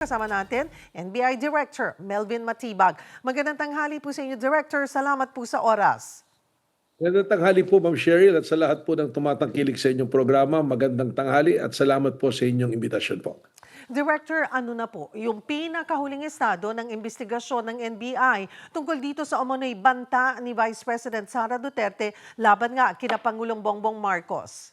Kasama natin, NBI Director Melvin Matibag. Magandang tanghali po sa inyo, Director. Salamat po sa oras. Magandang tanghali po, Ma'am Cheryl, at sa lahat po ng tumatangkilik sa inyong programa. Magandang tanghali at salamat po sa inyong imbitasyon po. Director, ano na po yung pinakahuling estado ng investigasyon ng NBI tungkol dito sa umano'y banta ni Vice President Sara Duterte laban nga kina Pangulong Bongbong Marcos?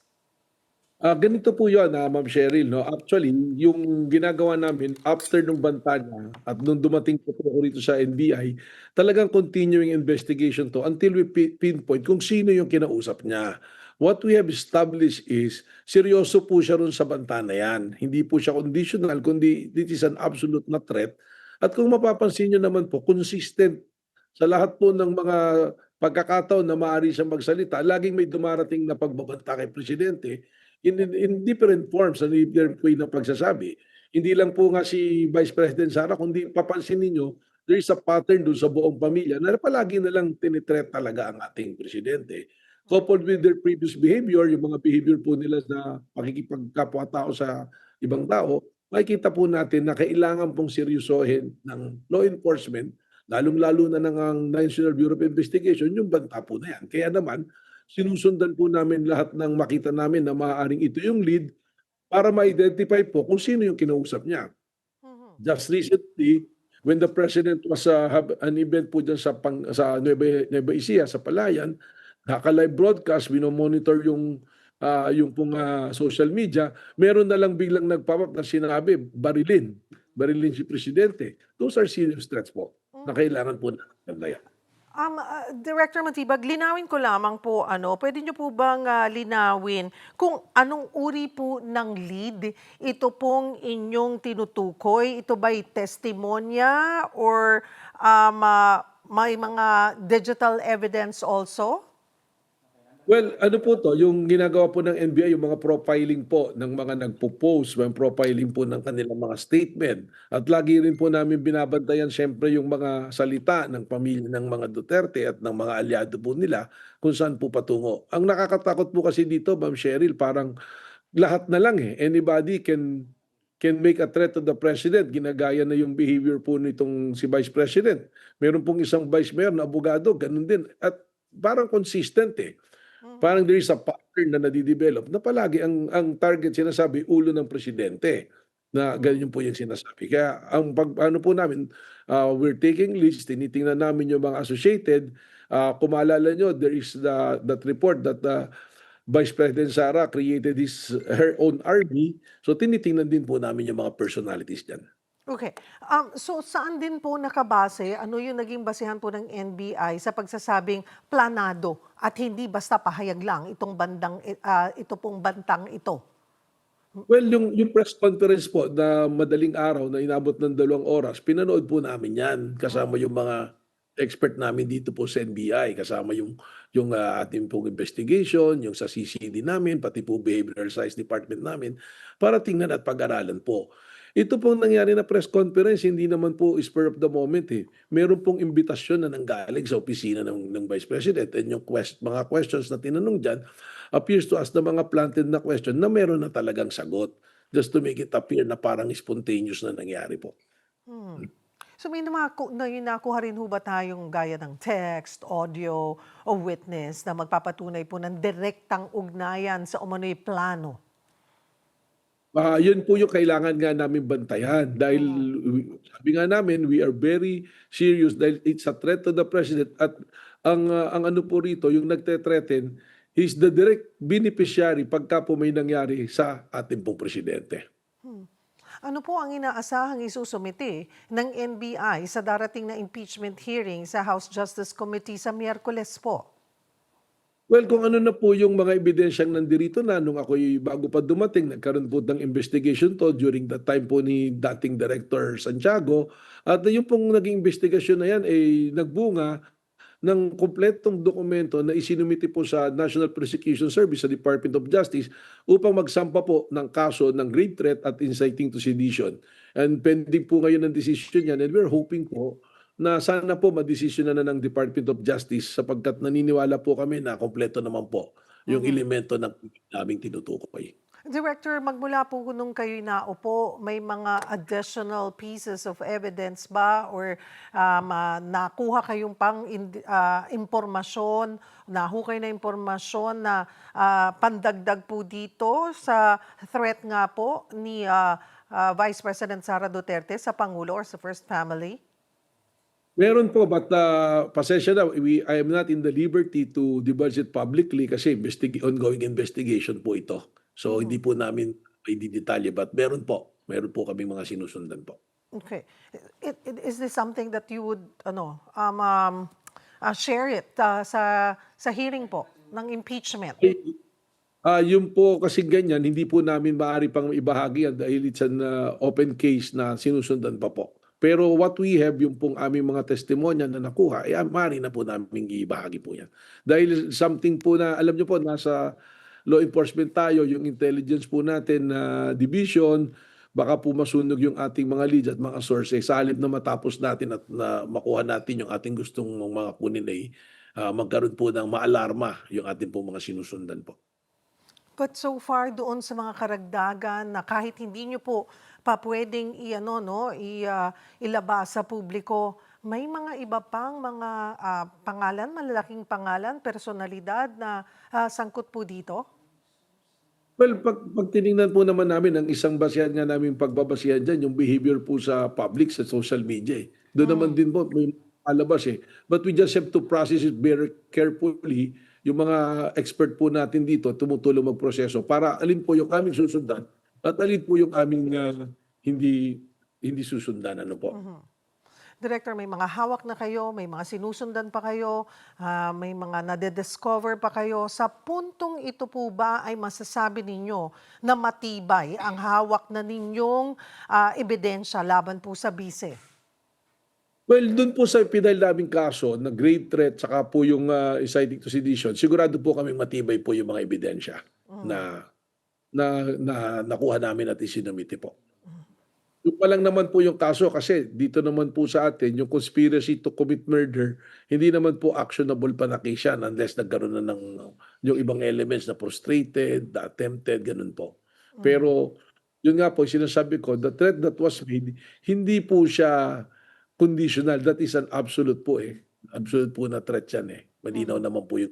Ganito po yun, Ma'am Cheryl. No? Actually, yung ginagawa namin after nung banta niya at nung dumating po ako rito sa NBI, talagang continuing investigation to until we pinpoint kung sino yung kinausap niya. What we have established is, seryoso po siya ron sa banta na yan. Hindi po siya conditional, kundi this is an absolute na threat. At kung mapapansin nyo naman po, consistent sa lahat po ng mga pagkakataon na maaari siyang magsalita, laging may dumarating na pagbabanta kay Presidente in different forms and different way ng pagsasabi. Hindi lang po nga si Vice President Sara, kundi papansin ninyo, there is a pattern doon sa buong pamilya na palagi na lang tinitreat talaga ang ating presidente. Coupled with their previous behavior, yung mga behavior po nila na pakikipagkapwa-tao sa ibang tao, makikita po natin na kailangan pong seryosohin ng law enforcement, lalong-lalo na ng ang National Bureau of Investigation, yung banta po na yan. Kaya naman, sinusundan po namin lahat ng makita namin na maaaring ito yung lead para ma-identify po kung sino yung kinausap niya. Mhm. Just recently, when the President was have an event po dyan sa Nueva Ecija, sa Palayan, naka-live broadcast, monitor yung pong social media, meron na lang biglang nagpapap na sinabi, barilin. Barilin si Presidente. Those are serious threats po na kailangan po natin. Director Matibag, linawin ko lamang po, pwede niyo po bang linawin kung anong uri po ng lead ito pong inyong tinutukoy? Ito ba'y testimonya or may mga digital evidence also? Well, ano po to, yung ginagawa po ng NBI, yung mga profiling po ng mga nagpo-post, yung profiling po ng kanilang mga statement. At lagi rin po namin binabantayan siyempre yung mga salita ng pamilya ng mga Duterte at ng mga aliado po nila kung saan po patungo. Ang nakakatakot po kasi dito, Ma'am Cheryl, parang lahat na lang eh. Anybody can make a threat to the president. Ginagaya na yung behavior po nitong si Vice President. Meron pong isang Vice Mayor na abogado, ganun din. At parang consistent eh. Mhm. Parang there is a pattern na nadidevelop na palagi ang target sinasabi ulo ng presidente na ganyan po yung sinasabi. Kaya ang ano po namin, we're taking leads, tinitingnan namin yung mga associated. Kung maalala nyo, there is that report that Vice President Sara created her own army. So tinitingnan din po namin yung mga personalities dyan. Okay. So saan din po nakabase, ano yung naging basehan po ng NBI sa pagsasabing planado at hindi basta pahayag lang ito pong bantang ito? Well, yung press conference po na madaling araw na inabot ng 2 oras, pinanood po namin yan kasama Mhm. yung mga expert namin dito po sa NBI, kasama yung ating pong investigation, yung sa CCD namin, pati po Behavioral Science Department namin, para tingnan at pag-aralan po. Ito pong nangyari na press conference, hindi naman po spur of the moment eh. Meron pong imbitasyon na nanggaling sa opisina ng Vice President and yung mga questions na tinanong dyan appears to us na mga planted na question na meron na talagang sagot just to make it appear na parang spontaneous na nangyari po. Hmm. So may nakuha rin ho ba tayong gaya ng text, audio, o witness na magpapatunay po ng direktang ugnayan sa umano'y plano? Yun po yung kailangan nga namin bantayan dahil Mhm. sabi nga namin, we are very serious dahil it's a threat to the president at ang ano po rito, yung nagte-threaten, is the direct beneficiary pagka po may nangyari sa ating pong presidente. Hmm. Ano po ang inaasahang isusumite ng NBI sa darating na impeachment hearing sa House Justice Committee sa Miyerkules po? Well, kung ano na po yung mga ebidensyang nandirito na nung ako'y bago pa dumating, nagkaroon po ng investigation to during the time po ni dating Director Santiago. At yung pong naging investigation na yan ay nagbunga ng kumpletong dokumento na isinumiti po sa National Prosecution Service sa Department of Justice upang magsampa po ng kaso ng grave threat at inciting to sedition. And pending po ngayon ang decision yan and we're hoping po na sana po madesisyon na ng Department of Justice sapagkat naniniwala po kami na kompleto naman po yung Mhm. elemento ng naming tinutukoy. Director, magmula po nung kayo'y naupo, may mga additional pieces of evidence ba or nakuha kayong impormasyon, nahukay na impormasyon na pandagdag po dito sa threat nga po ni Vice President Sara Duterte sa Pangulo or sa First Family? Meron po, but pasensya na, I am not in the liberty to divulge it publicly kasi ongoing investigation po ito. So hindi Mhm. po namin i-detalye, but meron po kaming mga sinusundan po. Okay. Is this something that you would share it sa hearing po ng impeachment? Yun po kasi ganyan, hindi po namin maaari pang ibahagi yan dahil it's an open case na sinusundan pa po. Pero what we have, yung pong aming mga testimonya na nakuha, maaari na po namin ibahagi po yan. Dahil something po na, alam nyo po, nasa law enforcement tayo, yung intelligence po natin na division, baka po masunog yung ating mga leads at mga sources. Sa halip na matapos natin at na makuha natin yung ating gustong mga kunin ay magkaroon po ng maalarma yung ating po mga sinusundan po. But so far doon sa mga karagdagan na kahit hindi niyo po pa puwedeng ilabas sa publiko, may mga iba pang mga pangalan, malalaking pangalan, personalidad na sangkot po dito? Well, pag tiningnan po naman namin ang isang basehan nga naming pagbabasihan diyan, yung behavior po sa public, sa social media, eh. Do'n naman Mhm. din po may palabas, eh. But we just have to process it very carefully. Yung mga expert po natin dito tumutulong magproseso para alin po yung aming susundan at alin po yung aming hindi hindi susundan, ano po. Mhm. Director, may mga hawak na kayo, may mga sinusundan pa kayo, may mga nade-discover pa kayo. Sa puntong ito po ba ay masasabi ninyo na matibay ang hawak na ninyong ebidensya laban po sa bise? Well, dun po sa pinal naming kaso na grave threat saka po yung inciting to sedition, sigurado po kaming matibay po yung mga ebidensya Mhm. na nakuha namin at isinumite po. Yung pa lang naman po yung kaso kasi dito naman po sa atin yung conspiracy to commit murder, hindi naman po actionable pa na case yan unless nagkaroon na ng yung ibang elements na frustrated, na attempted, ganun po. Mhm. Pero yun nga po, sinasabi ko, the threat that was made, hindi po siya conditional. That is an absolute po eh. Absolute po na threat yan eh. Malinaw Mhm. naman po yung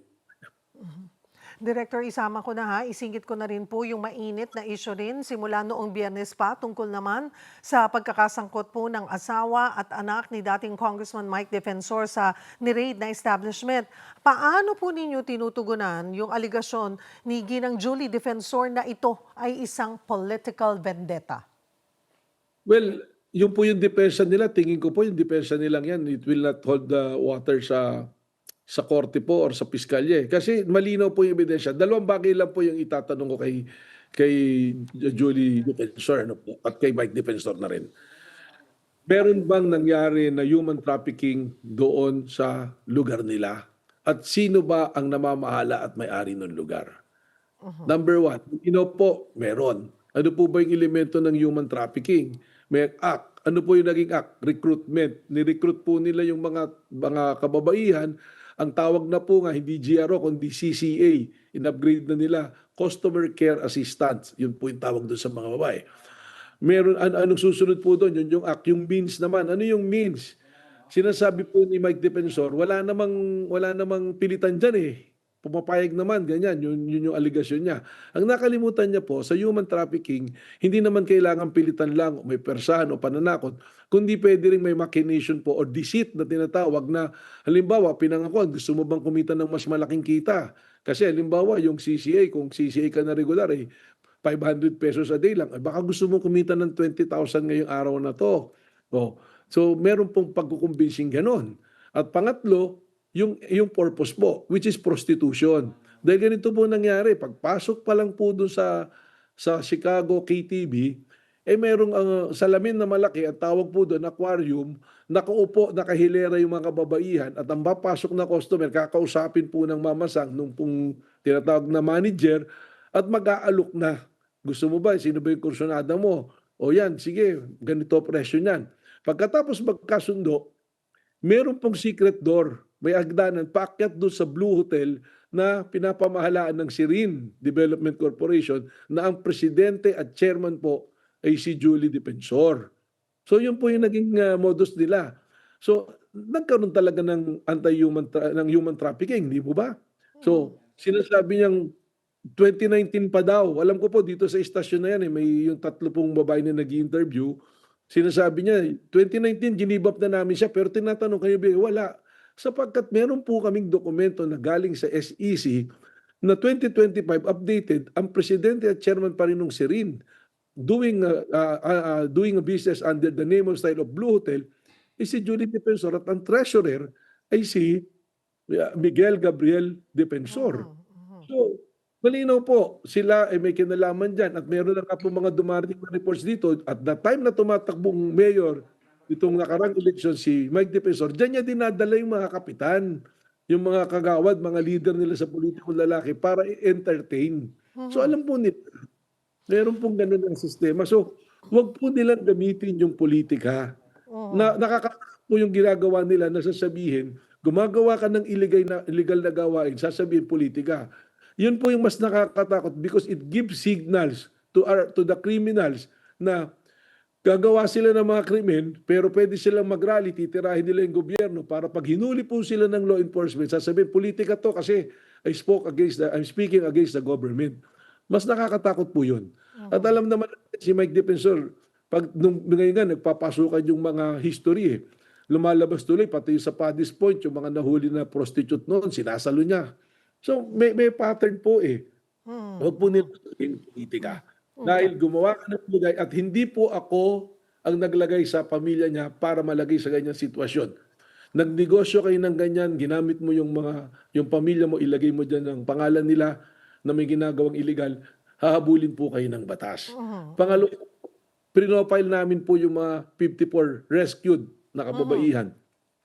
Mhm. Director, isama ko na isingit ko na rin po yung mainit na issue rin simula noong Biyernes pa tungkol naman sa pagkakasangkot po ng asawa at anak ni dating Congressman Mike Defensor sa ni-raid na establishment. Paano po ninyo tinutugunan yung aligasyon ni Ginang Julie Defensor na ito ay isang political vendetta? well, yun po yung depensa nila, tingin ko po yung depensa nilang yan, it will not hold the water sa korte po or sa piskalya, eh. Kasi malinaw po yung ebidensya. Dalawang bagay lang po yung itatanong ko kay Julie Defensor, ano po, at kay Mike Defensor na rin. Meron bang nangyari na human trafficking doon sa lugar nila? At sino ba ang namamahala at may-ari ng lugar? Mhm. Number one, po, meron. Ano po ba yung elemento ng human trafficking? May act. Ano po yung naging act? Recruitment. Ni-recruit po nila yung mga kababaihan. Ang tawag na po nga, hindi GRO, kundi CCA. In-upgrade na nila. Customer Care Assistance. Yun po yung tawag doon sa mga babae. Anong susunod po doon? Yun yung act. Yung means naman. Ano yung means? Sinasabi po ni Mike Defensor, wala namang pilitan diyan eh. Pumapayag naman, ganyan, yun yung aligasyon niya. Ang nakalimutan niya po, sa human trafficking, hindi naman kailangan pilitan lang o may persahan o pananakot, kundi pwede rin may machination po or deceit na tinatawag na, halimbawa, pinangakuan, gusto mo bang kumita ng mas malaking kita? Kasi halimbawa, yung CCA, kung CCA ka na regular, eh, 500 pesos a day lang. Eh, baka gusto mo kumita ng 20,000 ngayong araw na to. Oh, so meron pong pagkukumbinsing ganon. At pangatlo, yung purpose po, which is prostitution. Dahil ganito po nangyari, pagpasok pa lang po dun sa Chicago KTV, eh merong salamin na malaki at tawag po doon aquarium, nakaupo, nakahilera yung mga kababaihan at ang papasok na customer, kakausapin po ng mamasang nung pong tinatawag na manager at mag-aalok na. Gusto mo ba? Sino ba yung kursunada mo? O yan, sige, ganito presyo niyan. Pagkatapos magkasundo, meron pong secret door. May hagdanan, paakyat doon sa Blue Hotel na pinapamahalaan ng Sirin Development Corporation na ang presidente at chairman po ay si Julie Defensor. So yun po yung naging modus nila. So nagkaroon talaga ng ng human trafficking, di po ba? So sinasabi niyang 2019 pa daw. Alam ko po dito sa istasyon na yan may yung 30 babae na nag-interview. Sinasabi niya 2019 ginibap na namin siya pero tinatanong kayo ba wala. Sapagkat meron po kaming dokumento na galing sa SEC na 2025 updated ang presidente at chairman pa rin ng Sirin doing a business under the name of style of Blue Hotel is si Julie Defensor at ang treasurer ay si Miguel Gabriel Defensor. So, malinaw po, sila ay may kinalaman dyan at meron na nga po mga dumarating na reports dito at the time na tumatakbong mayor itong nakarang eleksyon si Mike Defensor, dyan niya dinadala yung mga kapitan, yung mga kagawad, mga leader nila sa politikong lalaki para i-entertain. So alam po nila, meron pong ganun ang sistema. So, wag po nilang gamitin yung politika. Nakakatakot po yung ginagawa nila na sasabihin, gumagawa ka ng illegal na gawain, sasabihin politika. Yun po yung mas nakakatakot because it gives signals to the criminals na gagawa sila ng mga krimen pero pwede silang mag-rally, titirahin nila yung gobyerno para pag hinuli po sila ng law enforcement, sasabihin politika to kasi I'm speaking against the government. Mas nakakatakot po yun. At alam naman si Mike Defensor, pag ngayon nga nagpapasukan yung mga history lumalabas tuloy pati sa Paddy's Point, yung mga nahuli na prostitute noon, sinasalo niya. So may pattern po Huwag po nila sabihin politika. Dahil gumawa ka ng lagay at hindi po ako ang naglagay sa pamilya niya para malagay sa ganyang sitwasyon. Nagnegosyo kayo ng ganyan, ginamit mo yung pamilya mo, ilagay mo dyan ang pangalan nila na may ginagawang illegal, hahabulin po kayo ng batas. Pangalawa, pinofile namin po yung mga 54 rescued na kababaihan.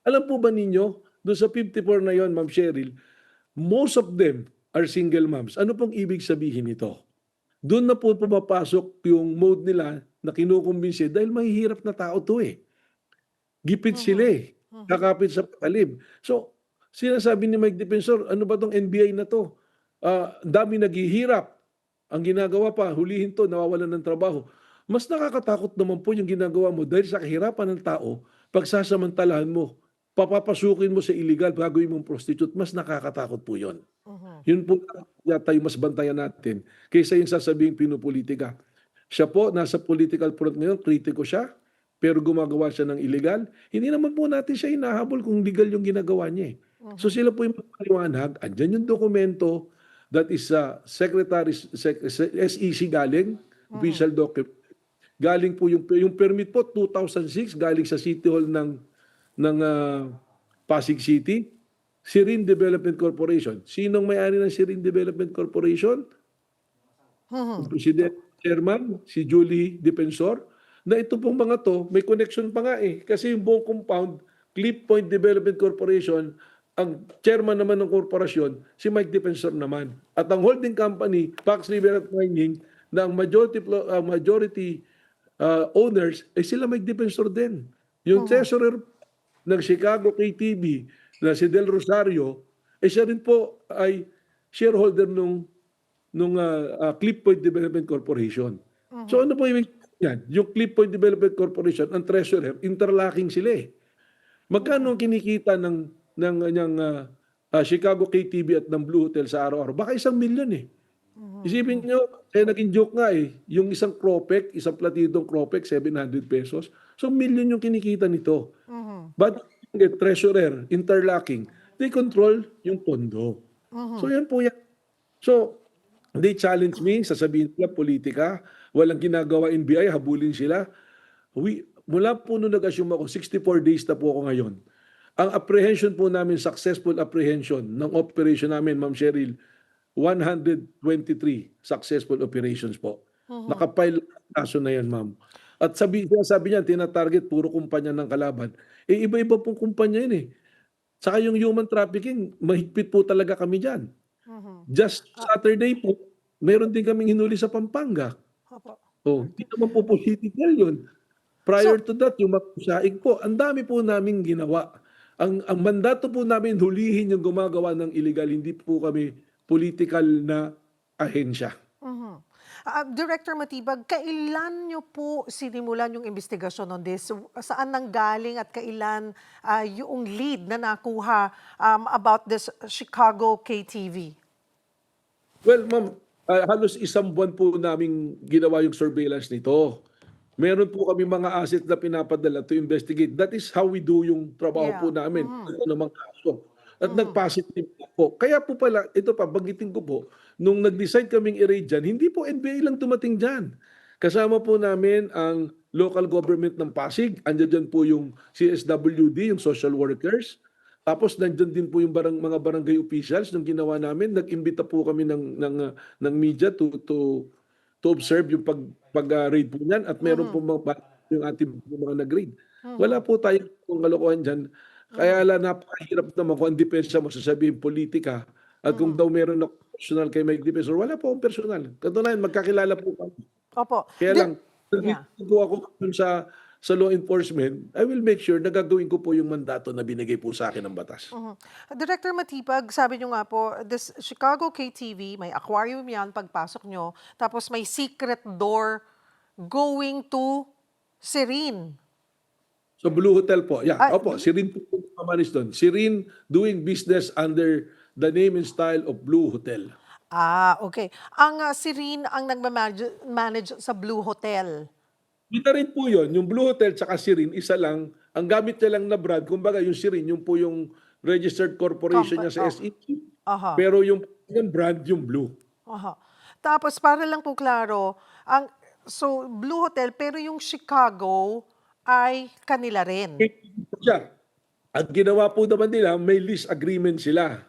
Alam po ba ninyo, doon sa 54 na yon, Ma'am Cheryl, most of them are single moms. Ano pong ibig sabihin nito? Doon na po pumapasok yung mode nila na kinukumbinsi dahil mahihirap na tao to Gipit sila kakapit sa patalim. So, sinasabi ni Mike Defensor, ano ba tong NBI na to? Dami naghihirap. Ang ginagawa pa, hulihin to, nawawalan ng trabaho. Mas nakakatakot naman po yung ginagawa mo dahil sa kahirapan ng tao, pagsasamantalahan mo, papapasukin mo sa illegal, gagawin mong prostitute, mas nakakatakot po yun. Yun po yata yung mas bantayan natin kaysa yung sasabihin pinupolitika. Siya po, nasa political front ngayon, kritiko siya, pero gumagawa siya ng illegal. Hindi naman po natin siya hinahabol kung legal yung ginagawa niya So sila po yung magpaliwanag, andyan yung dokumento that is SEC galing, official document. Galing po yung permit po, 2006, galing sa City Hall ng Pasig City. Sirin Development Corporation. Sinong may-ari ng Sirin Development Corporation? President Chairman, si Julie Defensor. Na ito pong mga to, may connection pa nga Kasi yung buong compound, Cliff Point Development Corporation, ang chairman naman ng korporasyon, si Mike Defensor naman. At ang holding company, Pax River Mining, na ang majority owners, sila Mike Defensor din. Yung treasurer ng Chicago KTV, na si Del Rosario, siya rin po ay shareholder nung Cliff Point Development Corporation. So ano po yung yan? Yung Cliff Point Development Corporation, ang treasurer, interlocking sila Magkano ang kinikita ng Chicago KTV at ng Blue Hotel sa araw-araw? Baka 1 million Isipin nyo, naging joke nga yung isang Cropec, isang platidong Cropec, 700 pesos. So, million yung kinikita nito. But the treasurer, interlocking, they control yung pondo. So, yan po yan. So, they challenge me, sasabihin nila, politika, walang ginagawa NBI, habulin sila. Mula po nung nag-assume ako, 64 days na po ako ngayon. Ang apprehension po namin, successful apprehension ng operation namin, Ma'am Cheryl, 123 successful operations po. Nakapile kaso na yan, ma'am. At sabi niya, tina-target puro kumpanya ng kalaban. Iba-iba pong kumpanya yun Saka yung human trafficking, mahigpit po talaga kami dyan. Just Saturday po, meron din kaming hinuli sa Pampanga. Hindi naman po political yun. Prior to that, yung magsaing po, ang dami po naming ginawa. ang mandato po namin hulihin yung gumagawa ng illegal, hindi po kami political na ahensya. Mhm. Director Matibag, kailan niyo po sinimulan yung investigasyon on this? Saan nanggaling at kailan yung lead na nakuha about this Chicago KTV? Well, ma'am, halos isang buwan po naming ginawa yung surveillance nito. Meron po kami mga asset na pinapadala to investigate. That is how we do yung trabaho po Yeah. namin Mhm. ng mga kaso. At Mhm. nag-positive po. Kaya po pala, ito pa, banggitin ko po, nung nag-decide kaming i-raid dyan, hindi po NBI lang dumating dyan. Kasama po namin ang local government ng Pasig. Andiyan dyan po yung CSWD, yung social workers. Tapos nandiyan din po yung mga barangay officials nung ginawa namin. Nag-imbita po kami ng media to observe yung raid po niyan at meron po Mhm. yung ating mga nag-raid. Wala Mhm. po tayong kalokohan diyan. Kaya Mhm. napakahirap naman kung ang depensa mo sasabihin politika at kung Mhm. daw meron ako personal kay Mike Defensor, wala po akong personal. Katunayan, magkakilala po kami. Opo. Kaya lang, Yeah. nandito po ako dun sa law enforcement, I will make sure na gagawin ko po yung mandato na binigay po sa akin ng batas. Mhm. Director Matipag, sabi niyo nga po, this Chicago KTV, may aquarium yan pagpasok nyo, tapos may secret door going to Serene. So Blue Hotel po, yeah, Ah, opo, si Rin po yung mamanis doon. Si Rin doing business under the name and style of Blue Hotel. okay. Ang Serene ang manage sa Blue Hotel. Kita rin po yun, yung Blue Hotel tsaka si Rin, isa lang. Ang gamit niya lang na brand, kumbaga yung si Rin, yung po yung registered corporation niya sa Oh, SEC. aha, Pero yung brand, yung Blue. aha. Tapos para lang po klaro, so Blue Hotel, pero yung Chicago ay kanila rin. Siya. At ginawa po naman nila, may lease agreement sila.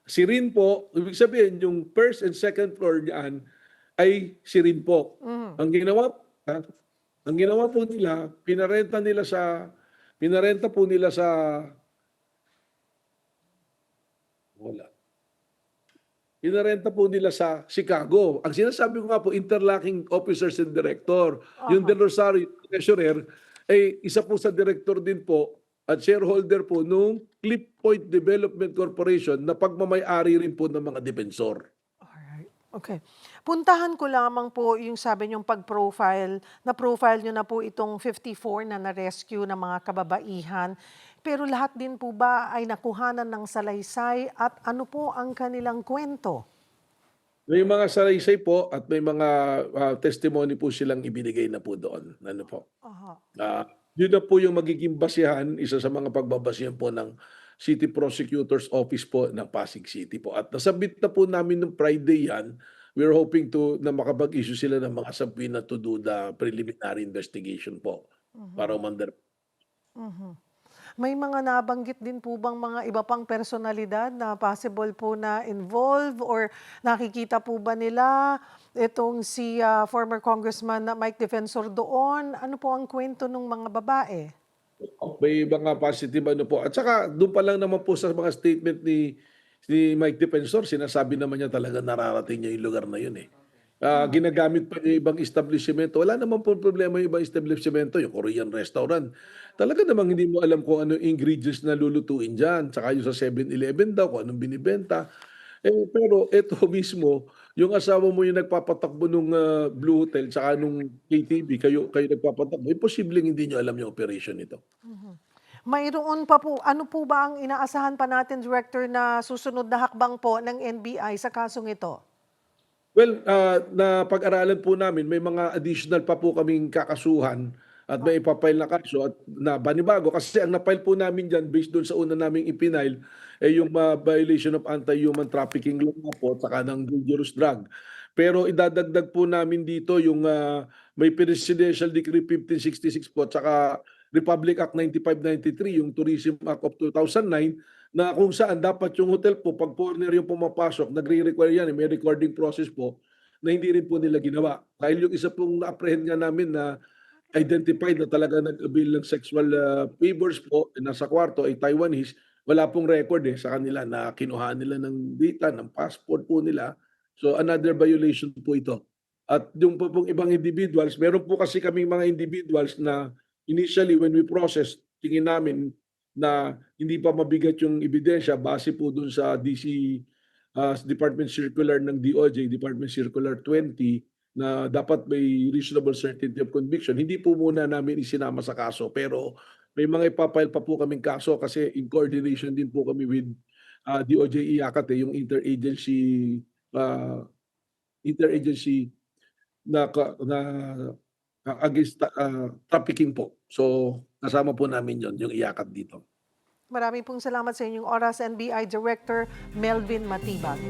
Si Rin po, ibig sabihin, yung first and second floor niyan ay si Rin po. Mhm. Ang ginawa, ha, ang ginawa po nila, pinarenta po nila sa, wala. Pinarenta po nila sa Chicago. Ang sinasabi ko nga po, interlocking officers and director. Yung Aha. Del Rosario, treasurer, ay isa po sa director din po at shareholder po nung Cliff Point Development Corporation na pagmamay-ari rin po ng mga depensor. Alright, okay. Puntahan ko lamang po yung sabi niyong pag-profile, na-profile niyo na po itong 54 na na-rescue na mga kababaihan. Pero lahat din po ba ay nakuhanan ng salaysay at ano po ang kanilang kwento? May mga salaysay po at may mga testimony po silang ibinigay na po doon. Ano po? Aha. Ah, Yun na po yung magiging basihan, isa sa mga pagbabasihan po ng City Prosecutor's Office po ng Pasig City po. At nasabit na po namin nung Friday yan. We're hoping na makapag-issue sila ng mga subpoena to do the preliminary investigation po para Mhm. umandar. Mhm. May mga nabanggit din po bang mga iba pang personalidad na possible po na involve or nakikita po ba nila itong si former Congressman na Mike Defensor doon? Ano po ang kwento ng mga babae? May mga positive ano po. At saka doon pa lang naman po sa mga statement ni Mike Defensor, sinasabi naman niya talaga nararating niya yung lugar na yun eh. Mhm. Ginagamit pa niya yung ibang establishmento. Wala naman po problema yung ibang establishmento, yung Korean restaurant. Talaga namang hindi mo alam kung ano yung ingredients na lulutuin dyan. Tsaka yung sa 7-Eleven daw, kung anong binibenta. Pero eto mismo, yung asawa mo yung nagpapatakbo nung Blue Hotel tsaka nung KTV, kayo nagpapatakbo, imposibleng hindi niyo alam yung operation nito. Mhm. Mayroon pa po, ano po ba ang inaasahan pa natin, Director, na susunod na hakbang po ng NBI sa kasong ito? Well, napag-aralan po namin may mga additional pa po kaming kakasuhan at may ipa-file na kaso at na banibago kasi ang na-file po namin diyan based doon sa una naming ipinail yung violation of anti-human trafficking law nga po at saka ng dangerous drug. Pero idadagdag po namin dito yung may Presidential Decree 1566 po at saka Republic Act 9593, yung Tourism Act of 2009 na kung saan dapat yung hotel po, pag foreigner yung pumapasok, nagre-require yan, may recording process po, na hindi rin po nila ginawa. Dahil yung isa pong na-apprehend nga namin na identified na talaga nag-avail ng sexual favors po, nasa kwarto ay Taiwanese, wala pong record sa kanila na kinuha nila ng data, ng passport po nila. So another violation po ito. At yung po pong ibang individuals, meron po kasi kaming mga individuals na initially when we process, tingin namin na hindi pa mabigat yung ebidensya base po dun sa Department Circular ng DOJ, Department Circular 20, na dapat may reasonable certainty of conviction, hindi po muna namin isinama sa kaso. Pero may mga ipa-file pa po kaming kaso kasi in coordination din po kami with DOJ IACAT, yung interagency na against trafficking po. So, kasama po namin yon yung IACAT dito. Maraming pong salamat sa inyong oras, NBI Director Melvin Matibag.